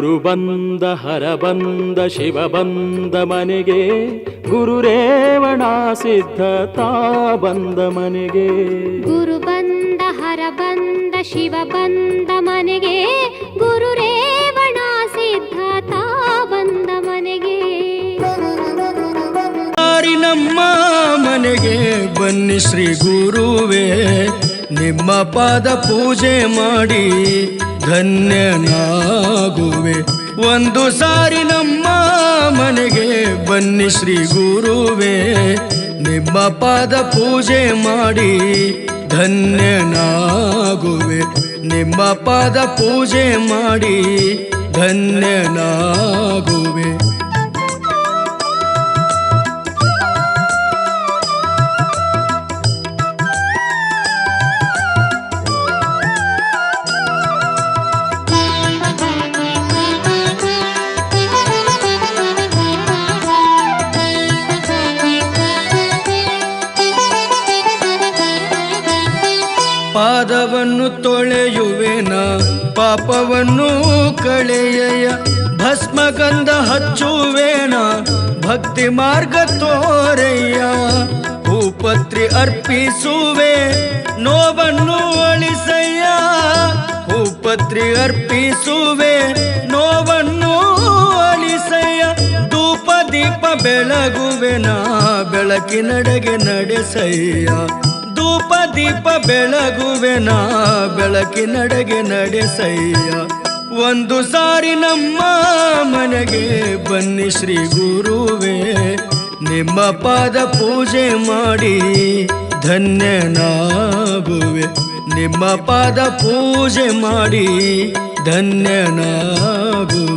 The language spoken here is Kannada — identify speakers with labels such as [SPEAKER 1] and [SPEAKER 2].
[SPEAKER 1] ಗುರು ಬಂದ ಹರ ಬಂದ ಶಿವ ಬಂದ ಮನೆಗೆ, ಗುರು ರೇವಣ ಸಿದ್ಧತಾ ಬಂದ ಮನೆಗೆ.
[SPEAKER 2] ಗುರು ಬಂದ ಹರ ಬಂದ ಶಿವ ಬಂದ ಮನೆಗೆ, ಗುರು ರೇವಣ ಸಿದ್ಧತಾ ಬಂದ ಮನೆಗೆ.
[SPEAKER 3] ನಮ್ಮ ಮನೆಗೆ ಬನ್ನಿ ಶ್ರೀ ಗುರುವೇ, ನಿಮ್ಮ ಪಾದ ಪೂಜೆ ಮಾಡಿ ಧನ್ಯನಾಗುವೆ. ಒಂದು ಸಾರಿ ನಮ್ಮ ಮನೆಗೆ ಬನ್ನಿ ಶ್ರೀ ಗುರುವೇ, ನಿಮ್ಮ ಪಾದ ಪೂಜೆ ಮಾಡಿ ಧನ್ಯನಾಗುವೆ. ನಿಮ್ಮ ಪಾದ ಪೂಜೆ ಮಾಡಿ ಧನ್ಯನಾಗುವೆ. ಪಾದವನ್ನು ತೊಳೆಯುವೆನ ಪಾಪವನ್ನು ಕಳೆಯ, ಭಸ್ಮಗಂಧ ಹಚ್ಚುವೇನ ಭಕ್ತಿ ಮಾರ್ಗ ತೋರೆಯ. ಹೂಪತ್ರಿ ಅರ್ಪಿಸುವೆ ನೋವನ್ನು ಅಳಿಸಯ್ಯ, ಹೂಪತ್ರಿ ಅರ್ಪಿಸುವೆ ನೋವನ್ನು ಅಳಿಸಯ್ಯ. ಧೂಪ ದೀಪ ಬೆಳಗುವೆನ ಬೆಳಕಿನಡೆಗೆ ನಡೆಸಯ್ಯ, ಧೂಪ ದೀಪ ಬೆಳಗುವೆನ ಬೆಳಕಿನಡೆಗೆ ನಡೆಸಯ್ಯ. ಒಂದು ಸಾರಿ ನಮ್ಮ ಮನೆಗೆ ಬನ್ನಿ ಶ್ರೀ ಗುರುವೇ, ನಿಮ್ಮ ಪಾದ ಪೂಜೆ ಮಾಡಿ ಧನ್ಯನಾಗುವೆ. ನಿಮ್ಮ ಪಾದ ಪೂಜೆ ಮಾಡಿ ಧನ್ಯನಾಗುವೆ.